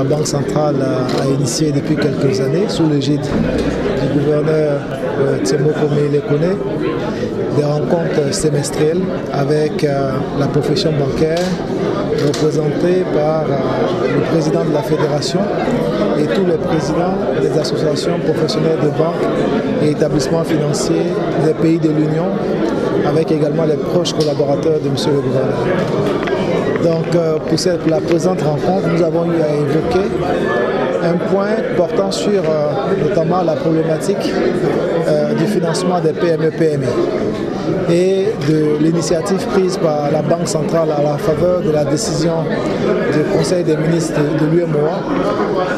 la Banque centrale a initié depuis quelques années, sous l'égide du gouverneur Tsemoko Meilekone, des rencontres semestrielles avec la profession bancaire, représentée par le président de la fédération et tous les présidents des associations professionnelles de banques et établissements financiers des pays de l'Union, avec également les proches collaborateurs de M. le gouverneur. Donc pour la présente rencontre, nous avons eu à évoquer un point portant sur notamment la problématique du financement des PME-PMI et de l'initiative prise par la Banque centrale à la faveur de la décision du Conseil des ministres de l'UEMOA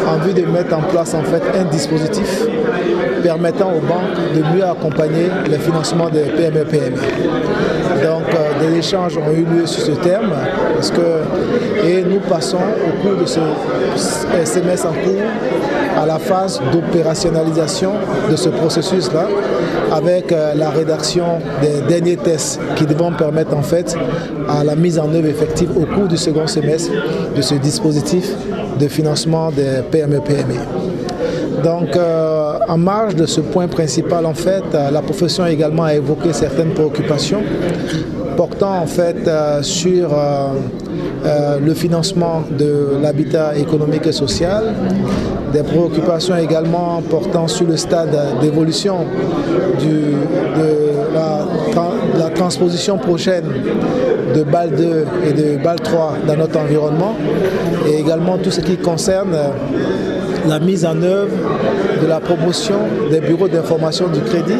en vue de mettre en place en fait un dispositif permettant aux banques de mieux accompagner le financement des PME-PMI. Donc des échanges ont eu lieu sur ce terme et nous passons au cours de ce semestre en cours à la phase d'opérationnalisation de ce processus-là avec la rédaction des derniers tests qui devront permettre en fait à la mise en œuvre effective au cours du second semestre de ce dispositif de financement des PME-PMI. Donc, en marge de ce point principal, en fait, la profession également a évoqué certaines préoccupations portant en fait sur le financement de l'habitat économique et social, des préoccupations également portant sur le stade d'évolution de la transposition prochaine de BAL 2 et de BAL 3 dans notre environnement, et également tout ce qui concerne la mise en œuvre de la promotion des bureaux d'information du crédit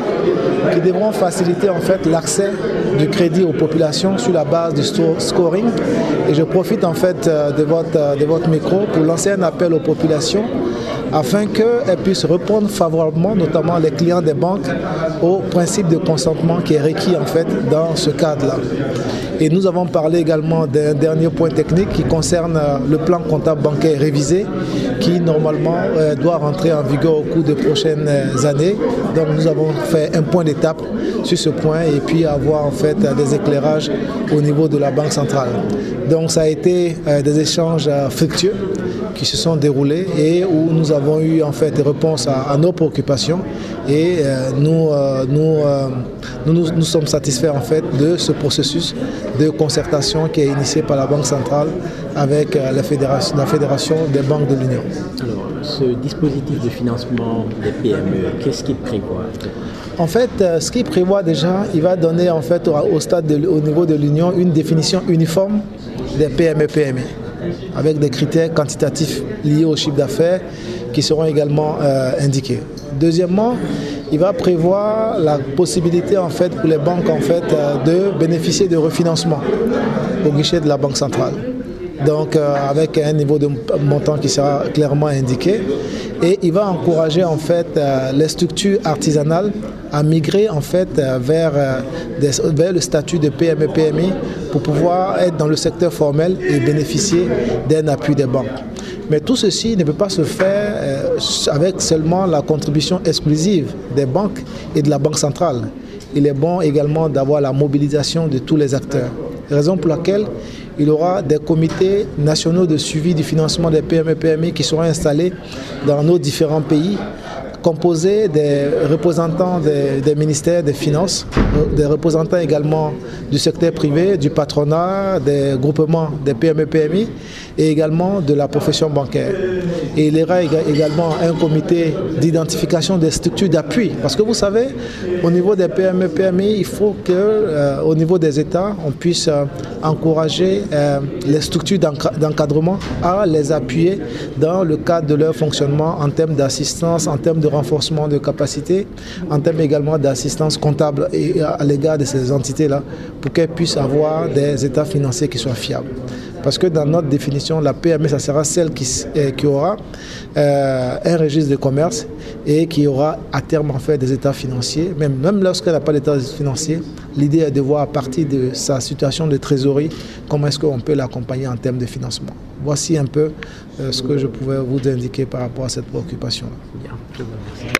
qui devront faciliter en fait l'accès du crédit aux populations sur la base du scoring. Et je profite en fait de votre micro pour lancer un appel aux populations afin qu'elles puissent répondre favorablement, notamment les clients des banques, au principe de consentement qui est requis en fait dans ce cadre-là. Et nous avons parlé également d'un dernier point technique qui concerne le plan comptable bancaire révisé qui normalement doit rentrer en vigueur au cours des prochaines années. Donc nous avons fait un point d'étape sur ce point et puis avoir en fait des éclairages au niveau de la Banque centrale. Donc ça a été des échanges fructueux qui se sont déroulés et où nous avons eu en fait des réponses à nos préoccupations et nous sommes satisfaits en fait de ce processus de concertation qui est initié par la Banque centrale avec la Fédération des banques de l'Union. Alors, ce dispositif de financement des PME, qu'est-ce qu'il prévoit? En fait, ce qu'il prévoit déjà, il va donner en fait au niveau de l'Union une définition uniforme des PME-PMI avec des critères quantitatifs liés au chiffre d'affaires qui seront également indiqués. Deuxièmement, il va prévoir la possibilité en fait pour les banques en fait de bénéficier de refinancement au guichet de la Banque centrale. Donc avec un niveau de montant qui sera clairement indiqué, et il va encourager en fait les structures artisanales à migrer en fait vers le statut de PME-PMI pour pouvoir être dans le secteur formel et bénéficier d'un appui des banques. Mais tout ceci ne peut pas se faire avec seulement la contribution exclusive des banques et de la Banque centrale. Il est bon également d'avoir la mobilisation de tous les acteurs. Raison pour laquelle il y aura des comités nationaux de suivi du financement des PME-PMI qui seront installés dans nos différents pays, composés des représentants des ministères des Finances, des représentants également du secteur privé, du patronat, des groupements des PME-PMI et également de la profession bancaire. Et il y aura également un comité d'identification des structures d'appui. Parce que vous savez, au niveau des PME-PMI, il faut qu'au niveau des États, on puisse encourager les structures d'encadrement à les appuyer dans le cadre de leur fonctionnement en termes d'assistance, en termes de renforcement de capacité, en termes également d'assistance comptable à l'égard de ces entités-là pour qu'elles puissent avoir des états financiers qui soient fiables. Parce que dans notre définition, la PME, ça sera celle qui aura un registre de commerce et qui aura à terme en fait des états financiers. Même lorsqu'elle n'a pas d'état financier, l'idée est de voir à partir de sa situation de trésorerie comment est-ce qu'on peut l'accompagner en termes de financement. Voici un peu ce que je pouvais vous indiquer par rapport à cette préoccupation-là.